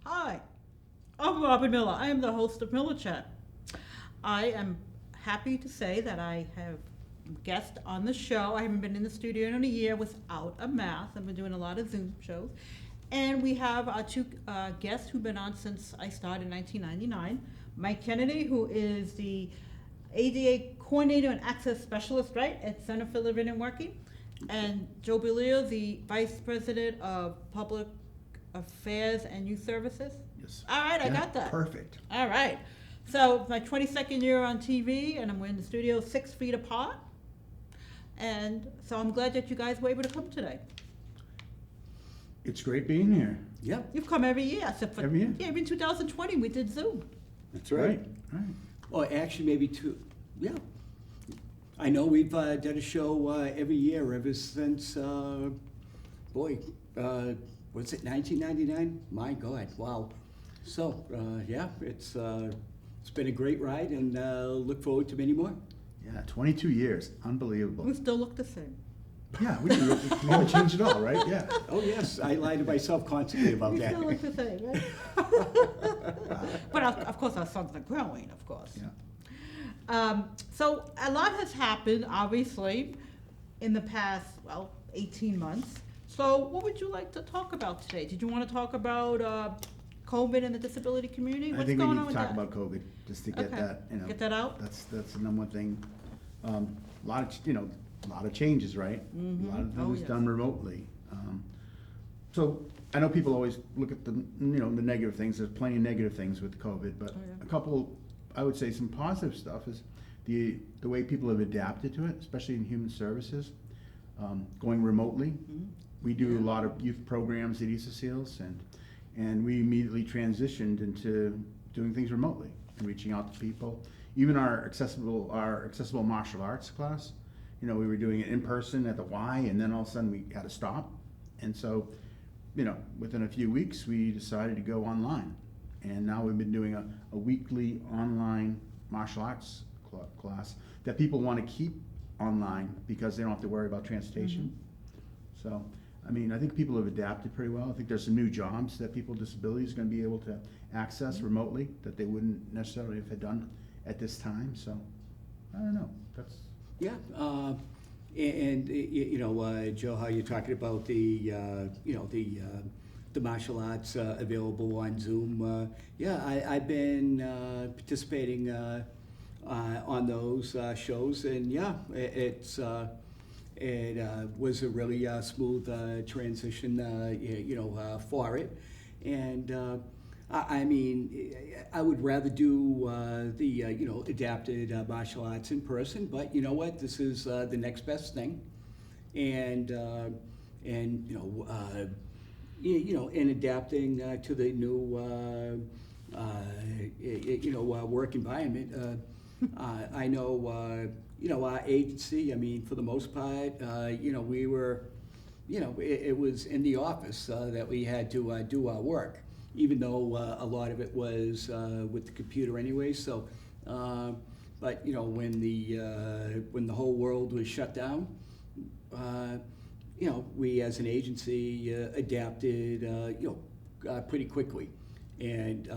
Hi, I'm Robin Miller. I am the host of Miller Chat. I am happy to say that I have guests on the show. I haven't been in the studio in a year without a mask. I've been doing a lot of Zoom shows. And we have our two guests who've been on since I started in 1999. Mike Kennedy, who is the ADA Coordinator and Access Specialist, right, at Center for Living and Working. And Joe Belio, the Vice President of Public Affairs and Youth Services. Yes. All right, I Yeah, got that. Perfect. All right. So my 22nd year on TV, and I'm in the studio 6 feet apart. And so I'm glad that you guys were able to come today. It's great being here. Yep, You've come every year, except for Every year. Yeah, even 2020 we did Zoom. that's right. Right. Or actually, maybe two. Yeah. I know we've done a show every year ever since, boy, what's it, 1999? My God, wow. So, yeah, it's been a great ride, and look forward to many more. Yeah, 22 years. Unbelievable. We still look the same. Yeah, we haven't changed at all, right? Yeah. Oh, yes, I lie to myself constantly about We that. still look the same, right? But of course our sons are growing, of course. Yeah. So a lot has happened, obviously, in the past, 18 months. So what would you like to talk about today? Did you want to talk about COVID and the disability community? I What's think we going need on to with talk that? about COVID, just to get Okay. that, Get that out? That's the number one thing. A lot of changes, right? A lot of Oh, things yes. done remotely. So I know people always look at the negative things. There's plenty of negative things with COVID, but Oh, yeah. a couple, I would say some positive stuff is the way people have adapted to it, especially in human services, going remotely. We do a lot of youth programs at East Seals, and we immediately transitioned into doing things remotely and reaching out to people. Even our accessible martial arts class, we were doing it in person at the Y, and then all of a sudden we had to stop. And so, within a few weeks, we decided to go online. And now we've been doing a weekly online martial arts class that people want to keep online because they don't have to worry about transportation. So, I think people have adapted pretty well. I think there's some new jobs that people with disabilities are going to be able to access remotely that they wouldn't necessarily have done at this time. So, I don't know. That's Yeah, Joe, how you're talking about the martial arts available on Zoom. I've been participating on those shows, and it was a really smooth transition, for it, and. I would rather do the adapted martial arts in person, but you know what? This is the next best thing, and in adapting to the new work environment. I know our agency. For the most part, we were, it was in the office that we had to do our work, even though a lot of it was with the computer anyway. So, but when the whole world was shut down, we as an agency adapted, pretty quickly, and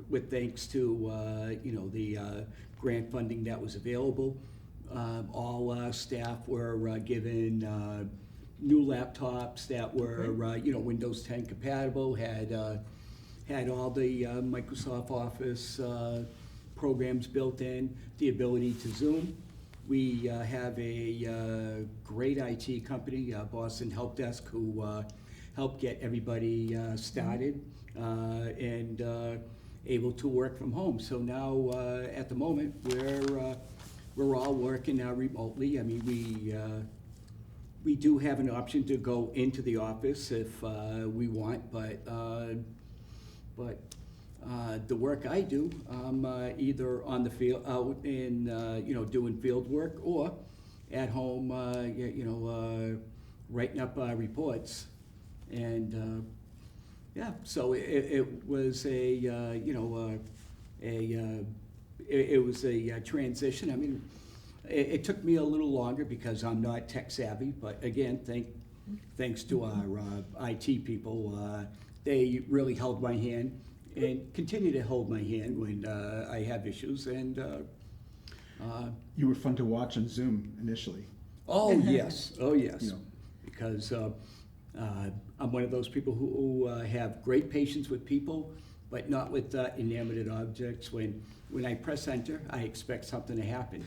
with thanks to the grant funding that was available, all staff were given new laptops that were Windows 10 compatible, had all the Microsoft Office programs built in, the ability to Zoom. We have a great IT company, Boston Help Desk, who helped get everybody started and able to work from home. So now at the moment we're all working remotely. I mean, we do have an option to go into the office if we want, but the work I do, I'm either on the field, out in, doing field work, or at home, writing up reports. And, yeah, so it was it was a transition. I mean, it took me a little longer because I'm not tech savvy, but again, thanks to our IT people, they really held my hand and continue to hold my hand when I have issues. And You were fun to watch on Zoom initially. oh yes, oh yes, You know. because I'm one of those people who have great patience with people, but not with inanimate objects. When I press enter, I expect something to happen,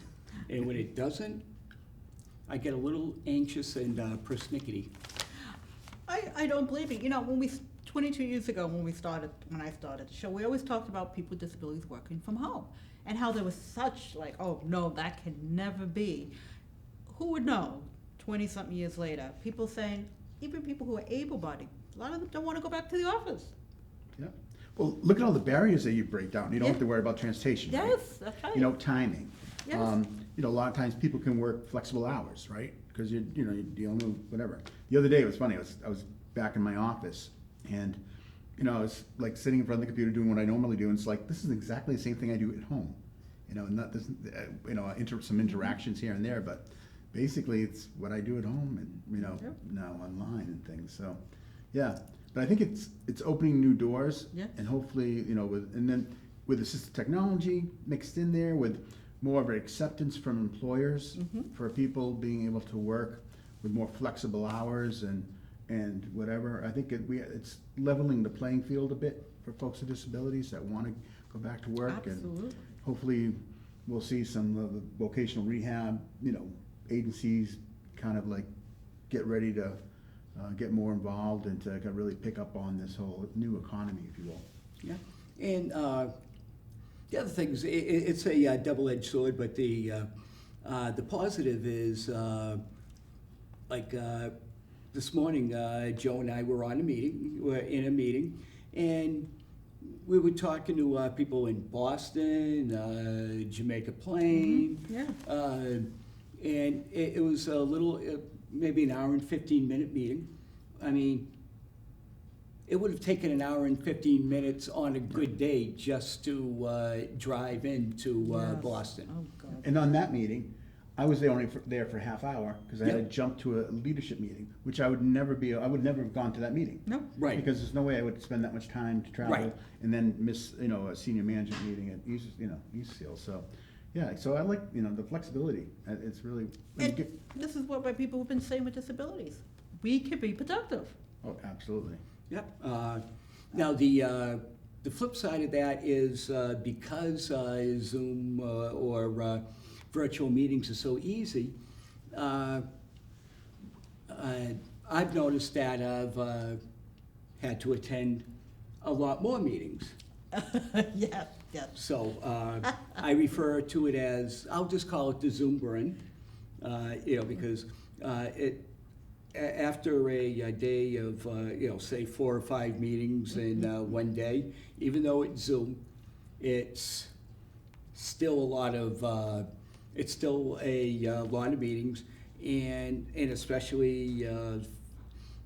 and when it doesn't, I get a little anxious and persnickety. I don't believe it. 22 years ago when I started the show, we always talked about people with disabilities working from home and how there was such like, oh no, that can never be. Who would know 20-something years later? People saying, even people who are able-bodied, a lot of them don't want to go back to the office. Yeah. Well, look at all the barriers that you break down. You don't have to worry about transportation. Right? Yes, that's right. Timing. Yes. A lot of times people can work flexible hours, right? Because you're dealing with whatever. The other day it was funny. I was back in my office, and I was like sitting in front of the computer doing what I normally do, and it's like this is exactly the same thing I do at home. Not this, some interactions here and there, but basically it's what I do at home, and now online and things. So, yeah. But I think it's opening new doors, Yeah. and hopefully, with assistive technology mixed in there, with more of an acceptance from employers for people being able to work with more flexible hours and whatever. I think it's leveling the playing field a bit for folks with disabilities that want to go back to work. Absolutely. And hopefully we'll see some of the vocational rehab, agencies kind of like get ready to get more involved and to really pick up on this whole new economy, if you will. Yeah, and the other thing is it's a double-edged sword, but the positive is this morning, Joe and I were in a meeting, and we were talking to people in Boston, Jamaica Plain, and it was a little, maybe an hour and 15-minute meeting. I mean, it would have taken an hour and 15 minutes on a good day just to drive into Boston. Oh, God. And on that meeting, I was there for a half hour because I had to Yep. jump to a leadership meeting, which I would never have gone to that meeting. No. Right. Because there's no way I would spend that much time to travel Right. and then miss, a senior management meeting at East Seal. So, yeah, so I like, the flexibility. It's really, And this is what my people have been saying with disabilities. We can be productive. oh, absolutely. Yep. Now, the flip side of that is because Zoom or virtual meetings are so easy, I've noticed that I've had to attend a lot more meetings. Yes. So I refer to it as, I'll just call it the Zoom burn, because after a day of, say 4 or 5 meetings in one day, even though it's Zoom, it's still a lot of meetings, and especially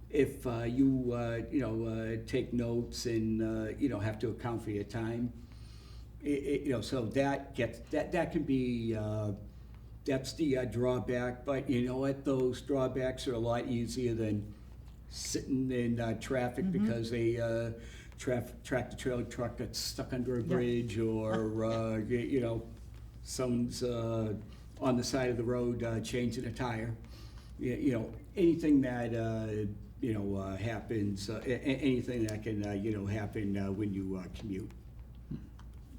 if you take notes and have to account for your time. So that can be that's the drawback. But you know what? Those drawbacks are a lot easier than sitting in traffic because a tractor trailer truck got stuck under a bridge, or someone's on the side of the road changing a tire. Anything that happens, anything that can happen when you commute.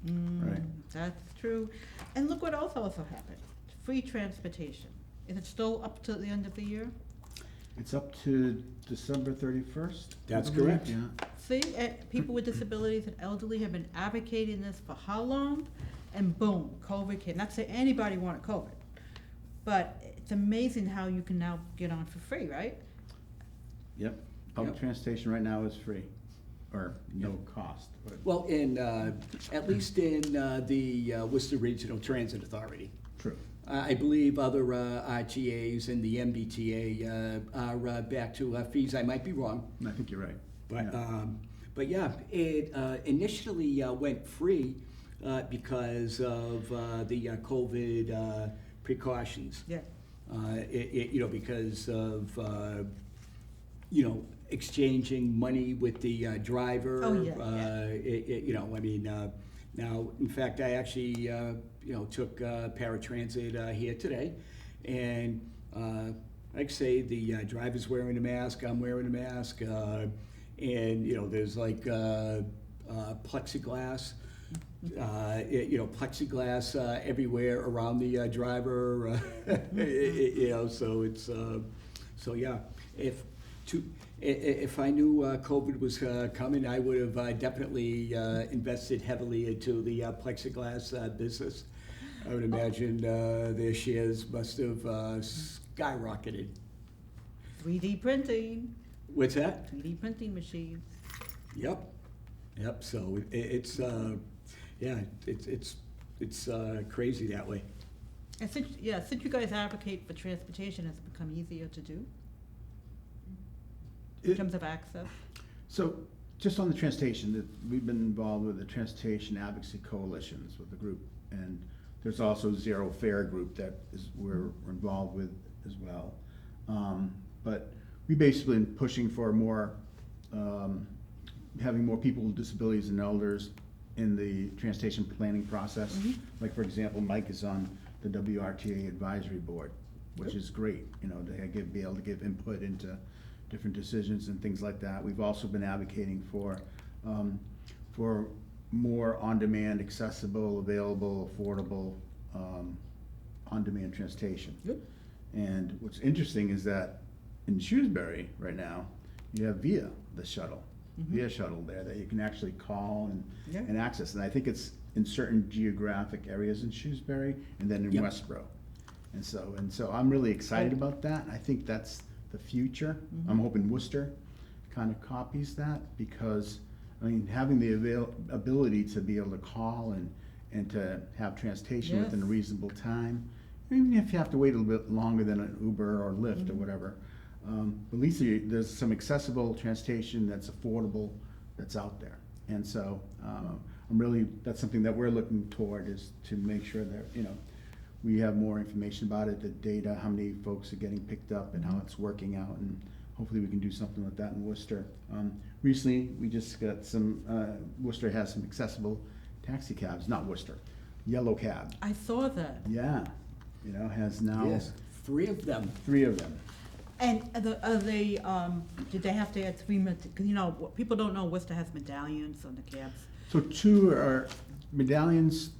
Right. That's true. And look what else also happened. Free transportation. Is it still up to the end of the year? It's up to December 31st. That's I believe. correct. Yeah. See, people with disabilities and elderly have been advocating this for how long? and boom, COVID came. Not saying anybody wanted COVID, but it's amazing how you can now get on for free, right? Yep, public Yep. transportation right now is free, or no cost. But Well, at least in the Worcester Regional Transit Authority. true. I believe other RTAs and the MBTA are back to fees. I might be wrong. I think you're right. But yeah, it initially went free because of the COVID precautions. Yeah. Because of exchanging money with the driver. Oh, yeah. Now, in fact, I actually took paratransit here today, and like I say, the driver's wearing a mask, I'm wearing a mask, and there's like plexiglass. Plexiglass everywhere around the driver. So it's so yeah. If I knew COVID was coming, I would have definitely invested heavily into the plexiglass business. I would imagine their shares must have skyrocketed. 3D printing. What's that? 3D printing machines. Yep. So it's crazy that way. And since you guys advocate for transportation, has it become easier to do in terms of access? So, just on the transportation, we've been involved with the Transportation Advocacy Coalitions with the group, and there's also Zero Fare group that we're involved with as well. But we basically been pushing for more, having more people with disabilities and elders in the transportation planning process. Like, for example, Mike is on the WRTA advisory board, which is great, to be able to give input into different decisions and things like that. We've also been advocating for more on-demand, accessible, available, affordable, on-demand transportation. Good. And what's interesting is that in Shrewsbury right now, you have Via shuttle there that you can actually call and access. And I think it's in certain geographic areas in Shrewsbury and then in Yep. Westboro. And so I'm really excited about that. I think that's the future. I'm hoping Worcester kind of copies that, because having the ability to be able to call and to have transportation within a reasonable time, even if you have to wait a little bit longer than an Uber or Lyft or whatever, at least there's some accessible transportation that's affordable that's out there. And so that's something that we're looking toward, is to make sure that we have more information about it, the data, how many folks are getting picked up and how it's working out, and hopefully we can do something like that in Worcester. Recently, we just got Worcester has some accessible taxi cabs, not Worcester, Yellow Cab. I saw that. Yeah, has now Yes, 3 of them. 3 of them. And did they have to add 3 minutes? Because people don't know Worcester has medallions on the cabs. So 2 are medallions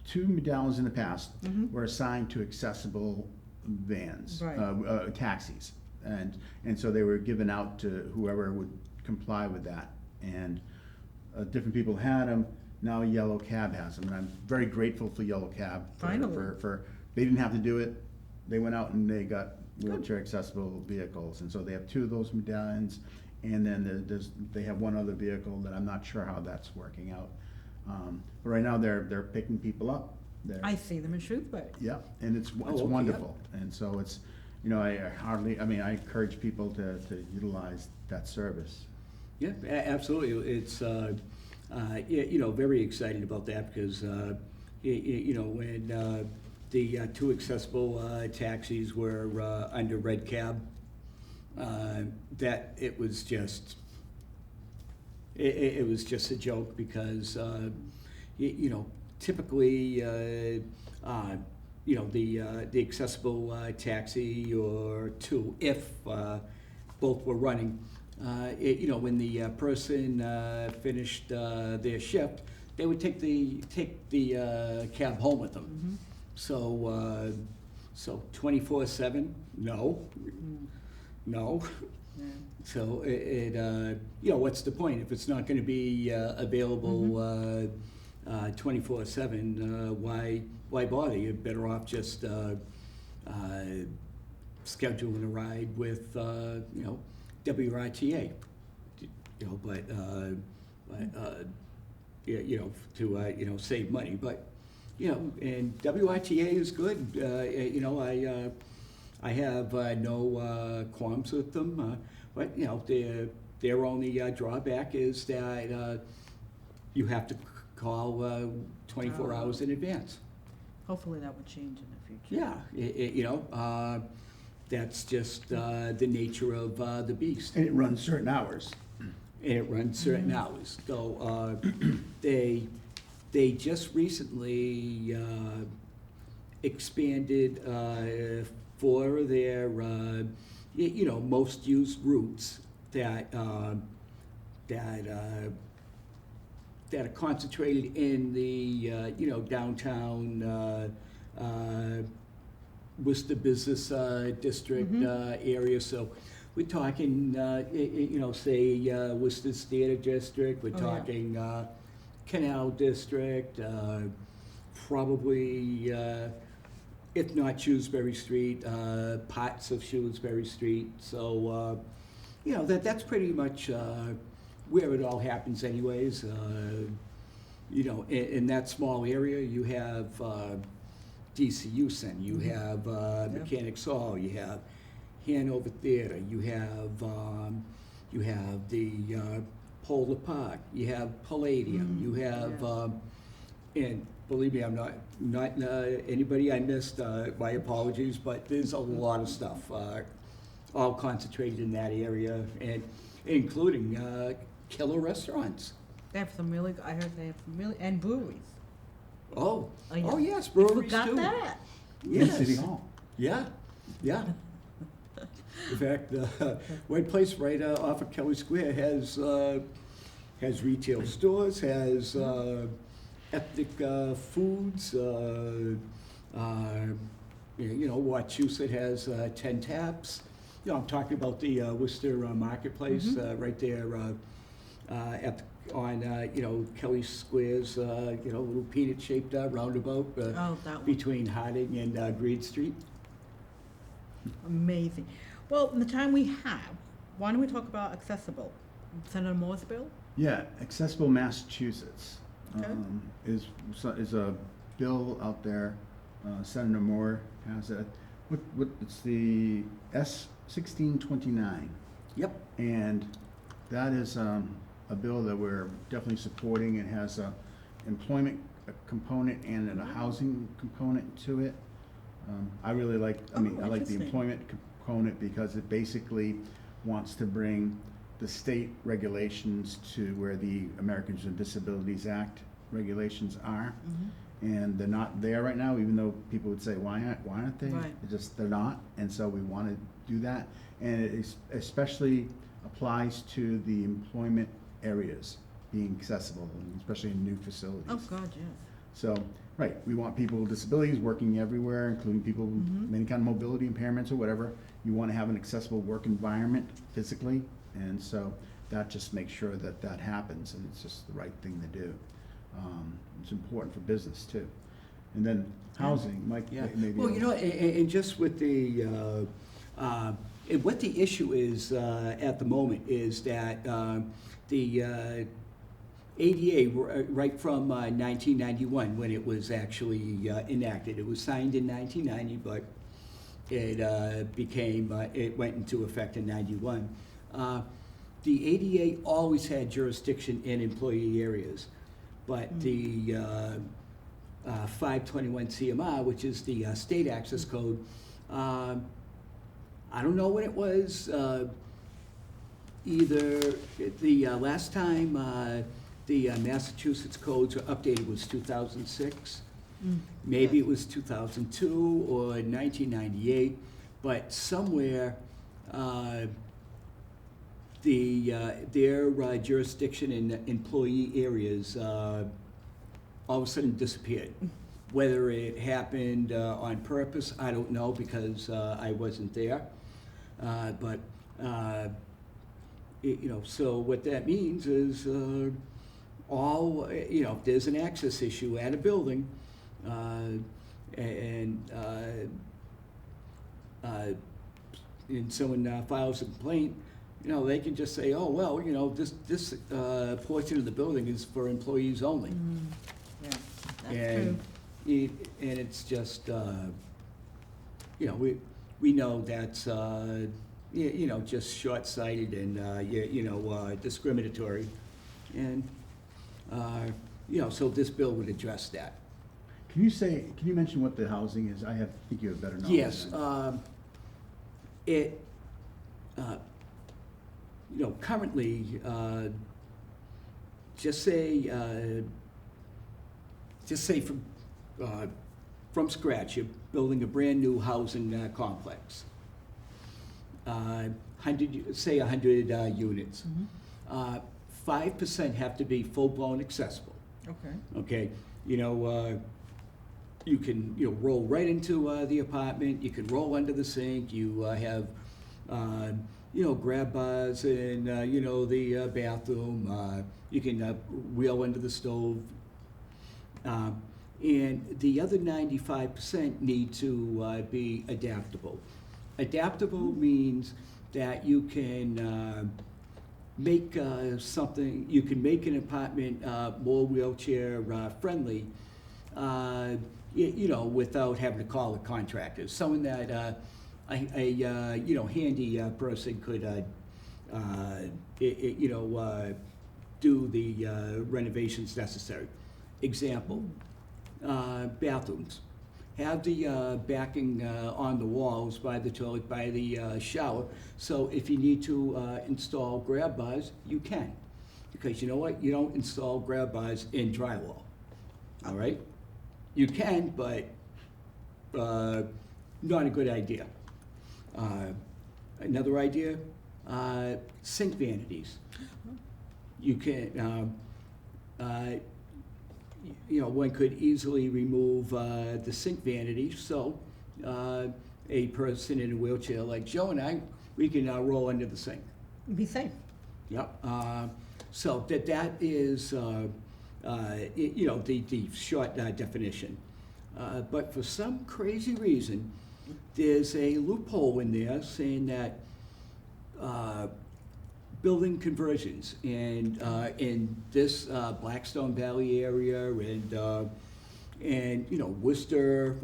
two medallions in the past were assigned to accessible vans, Right. Taxis, and so they were given out to whoever would comply with that. And different people had them. Now Yellow Cab has them, and I'm very grateful for Yellow Cab. Finally. For they didn't have to do it. They went out and they got wheelchair accessible vehicles, and so they have 2 of those medallions. And then they have 1 other vehicle that I'm not sure how that's working out. But right now they're picking people up. I see them in Shrewsbury. Yeah, and it's okay, wonderful. And so it's, I encourage people to utilize that service. Yeah, absolutely. It's very excited about that, because when the 2 accessible taxis were under Red Cab, that it was just a joke, because typically the accessible taxi or 2, if both were running, when the person finished their shift, they would take the cab home with them. So 24/7, no. Yeah. So what's the point if it's not going to be available 24/7, why bother? You're better off just scheduling a ride with, WRTA, to save money. But, and WRTA is good. I have no qualms with them, but, their only drawback is that you have to call 24 Oh. hours in advance. Hopefully that would change in the future. Yeah, that's just the nature of the beast. And it runs certain hours. And it runs certain hours. So they just recently expanded for their most used routes that are concentrated in the downtown Worcester Business District area. So we're talking, say Worcester's Theater District. We're Oh, yeah. talking Canal District, probably, if not Shrewsbury Street, parts of Shrewsbury Street. So, that's pretty much where it all happens anyways. In that small area, you have DCU Center, you have Mechanics Hall, you have Hanover Theater, you have the Polar Park, you have Palladium, you have, and believe me, I'm not anybody I missed, my apologies, but there's a lot of stuff, all concentrated in that area, and including killer restaurants. They have some really, I heard they have some really, and breweries. Oh, Oh, yeah. oh yes, You breweries too. forgot that? In Yes. City Hall. Yeah, yeah. In fact, one place right off of Kelly Square has retail stores, has ethnic foods. Wachusett has 10 Taps. I'm talking about the Worcester Marketplace right there on Kelly Square's little peanut-shaped roundabout Oh, that one. between Harding and Greed Street. Amazing. Well, in the time we have, why don't we talk about accessible? Senator Moore's bill? Yeah, Accessible Massachusetts Okay. is a bill out there. Senator Moore has it. It's the S-1629. Yep. And that is a bill that we're definitely supporting. It has a employment component and a housing component to it. I really like, I like the Interesting. employment component because it basically wants to bring the state regulations to where the Americans with Disabilities Act regulations are. And they're not there right now, even though people would say, why aren't they? Right. They're not, and so we want to do that. And it especially applies to the employment areas being accessible, especially in new facilities. Oh, God, yes. So, right, we want people with disabilities working everywhere, including people with any kind of mobility impairments or whatever. You want to have an accessible work environment physically, and so that just makes sure that that happens, and it's just the right thing to do. It's important for business too. And then housing, Mike, Yeah. maybe. Well, and just with the, and what the issue is at the moment is that the ADA, right from 1991, when it was actually enacted, it was signed in 1990, but it it went into effect in 91. The ADA always had jurisdiction in employee areas, but the 521 CMR, which is the state access code, I don't know when it was, either the last time the Massachusetts codes were updated was 2006. Maybe it was 2002 or 1998, but somewhere their jurisdiction in employee areas all of a sudden disappeared. Whether it happened on purpose, I don't know, because I wasn't there. So what that means is all, if there's an access issue at a building, and someone files a complaint, they can just say, oh, well, this portion of the building is for employees only. Yeah, that's And true. and it's just, we know that's, just short-sighted and, discriminatory. And, so this bill would address that. Can you mention what the housing is? think you have better knowledge. Yes, than currently, just say from scratch, you're building a brand-new housing complex. 100 units. 5% have to be full-blown accessible. Okay. Okay, you can, roll right into the apartment, you can roll under the sink, you have, grab bars in, the bathroom, you can wheel under the stove. And the other 95% need to be adaptable. Adaptable means that you can make you can make an apartment more wheelchair friendly, without having to call a contractor. Someone that a handy person could, do the renovations necessary. Example, bathrooms. Have the backing on the walls by the toilet, by the shower, so if you need to install grab bars, you can. Because you know what? You don't install grab bars in drywall, all right? You can, but not a good idea. Another idea, sink vanities. You can, one could easily remove the sink vanity, so a person in a wheelchair like Joe and I, we can roll under the sink. Be safe. Yep. So that is, the short definition. But for some crazy reason, there's a loophole in there saying that building conversions and in this Blackstone Valley area and Worcester,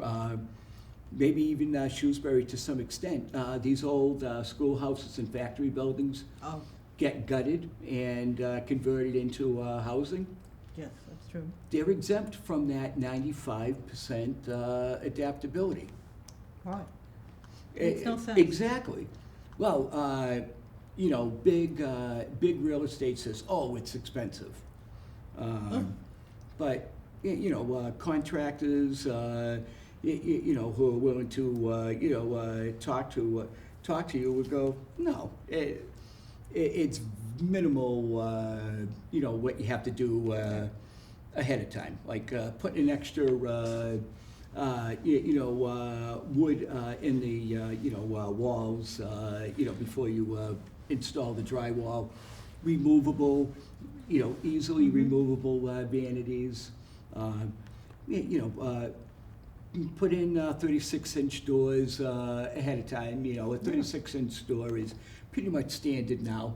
maybe even Shrewsbury to some extent, these old schoolhouses and factory buildings Oh, get gutted and converted into housing. yes, that's true. They're exempt from that 95% adaptability. Right. Makes no sense. Exactly. Well, big real estate says, oh, it's expensive. But, contractors, who are willing to, talk to you would go, no, it's minimal, what you have to do ahead of time. Like putting an extra, wood in the, walls, before you install the drywall, removable, easily removable vanities. Put in 36-inch doors ahead of time. A 36-inch door is pretty much standard now.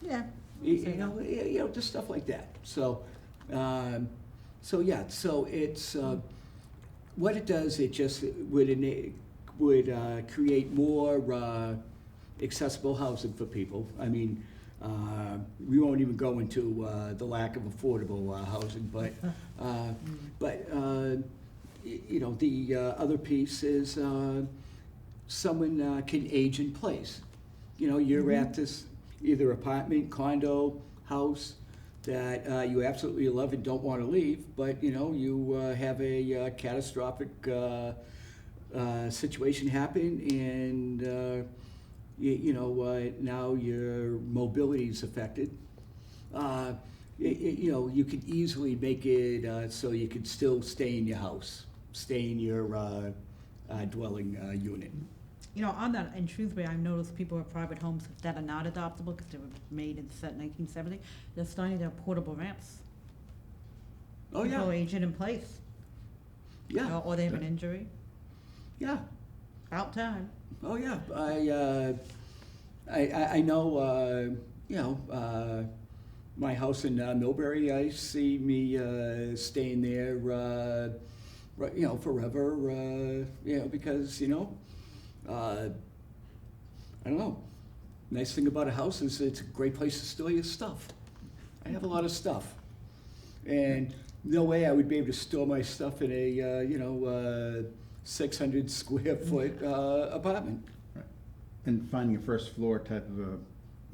Yeah. Just stuff like that. So, so it's what it does. It just would create more accessible housing for people. I mean, we won't even go into the lack of affordable housing, but the other piece is someone can age in place. You're at this either apartment, condo, house that you absolutely love and don't want to leave, but you have a catastrophic situation happen, and now your mobility is affected. You could easily make it so you could still stay in your house, stay in your dwelling unit. On that, in Shrewsbury, I've noticed people with private homes that are not adoptable because they were made in 1970, they're starting to have portable ramps Oh, yeah. People aging in place. Yeah, Or they have an injury. yeah. About time. Oh, yeah. I know, my house in Millbury, I see me staying there, forever, because, I don't know. Nice thing about a house is it's a great place to store your stuff. I have a lot of stuff. And no way I would be able to store my stuff in a, 600 square foot apartment. Right. And finding a first floor type of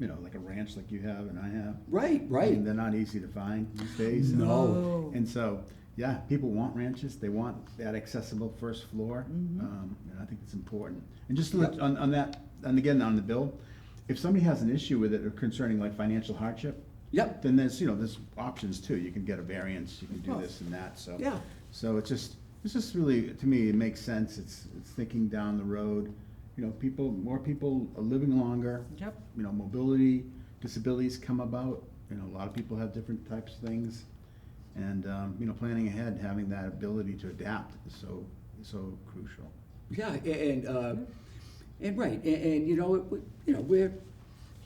like a ranch like you have and I have. Right, I right. mean, they're not easy to find these days. No. And so, yeah, people want ranches. They want that accessible first floor. Mm-hmm. And I think it's important. And just to let, on that, and again, on the bill, if somebody has an issue with it or concerning like financial hardship, Yep. then there's options too. You can get a variance, you can do Well, this and that, so. Yeah. So it's just really, to me, it makes sense. It's thinking down the road. More people are living longer. Yep. Mobility, disabilities come about. A lot of people have different types of things. And, planning ahead, having that ability to adapt is so crucial. Yeah, and right,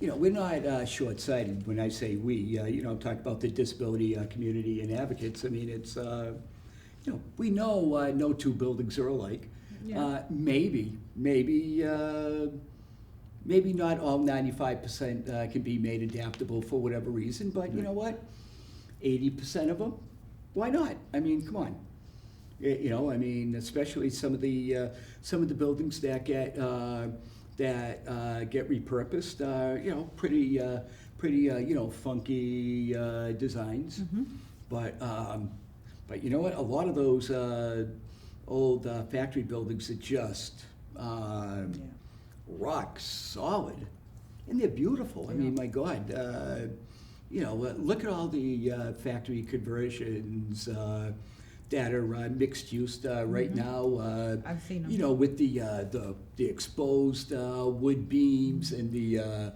we're not short-sighted when I say we. I'm talking about the disability community and advocates. I mean, it's we know no two buildings are alike. Yeah. Maybe not all 95% can be made adaptable for whatever reason. But you know what? 80% of them, why not? I mean, come on. Especially some of the buildings that get repurposed are pretty funky designs. Mm-hmm. But you know what? A lot of those old factory buildings are just rock solid, and they're beautiful. I mean, my God. Look at all the factory conversions that are mixed use right now. I've seen them. With the exposed wood beams and the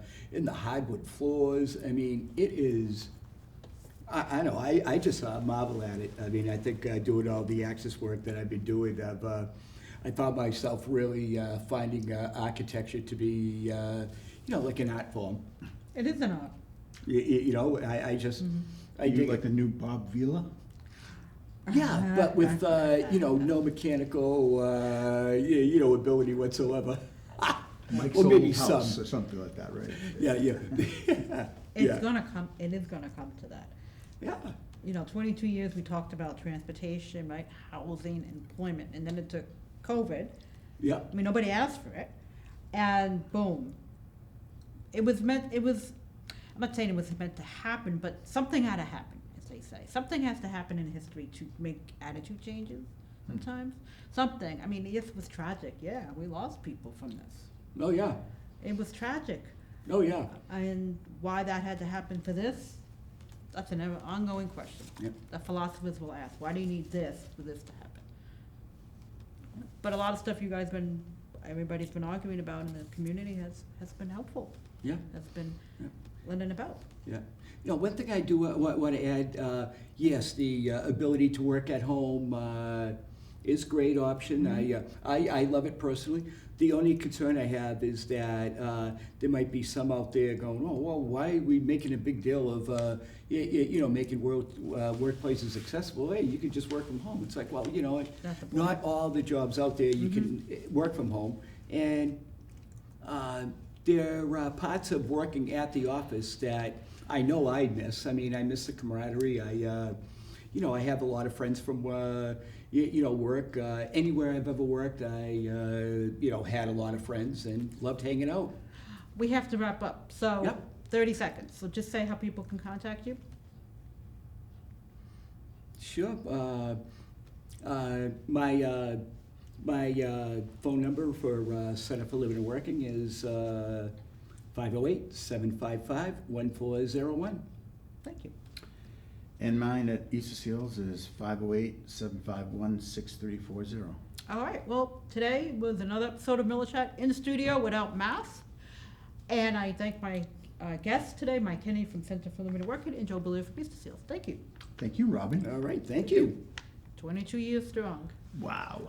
hardwood floors. I mean, it is. I know. I just marvel at it. I mean, I think doing all the access work that I've been doing, I found myself really finding architecture to be, like an art form. It is an art. I just, I You dig like it. the new Bob Vila? Yeah, but with, no mechanical, ability whatsoever. Mike's Or old maybe house some. or something like that, right? Yeah. It is Yeah. gonna come to that. Yeah. 22 years we talked about transportation, right, housing, employment, and then it took COVID. Yeah. I mean, nobody asked for it, and boom. I'm not saying it was meant to happen, but something had to happen, as they say. Something has to happen in history to make attitude changes sometimes. Something. I mean, yes, it was tragic. Yeah, we lost people from this. Oh, yeah. It was tragic. Oh, yeah. And why that had to happen for this, that's an ongoing question. Yep. The philosophers will ask, why do you need this for this to happen? But a lot of stuff everybody's been arguing about in the community has been helpful, Yeah. has been Yeah. lending about. Yeah. One thing I do want to add, yes, the ability to work at home is a great option. I love it personally. The only concern I have is that there might be some out there going, oh, well, why are we making a big deal of, making workplaces accessible? Hey, you can just work from home. It's like, well, That's the point. not all the jobs out there you can work from home. And there are parts of working at the office that I know I miss. I mean, I miss the camaraderie. I have a lot of friends from, work. Anywhere I've ever worked, I, had a lot of friends and loved hanging out. We have to wrap up, so Yep. 30 seconds. So just say how people can contact you. Sure. My phone number for Center for Living and Working is 508-755-1401. Thank you. And mine at Easter Seals is 508-751-6340. All right, well, today was another episode of Miller Chat in studio without masks. And I thank my guests today, Mike Kennedy from Center for Limited Working and Joe Belier from Easter Seals. Thank you. Thank you, Robin. All right, thank you. 22 years strong. Wow.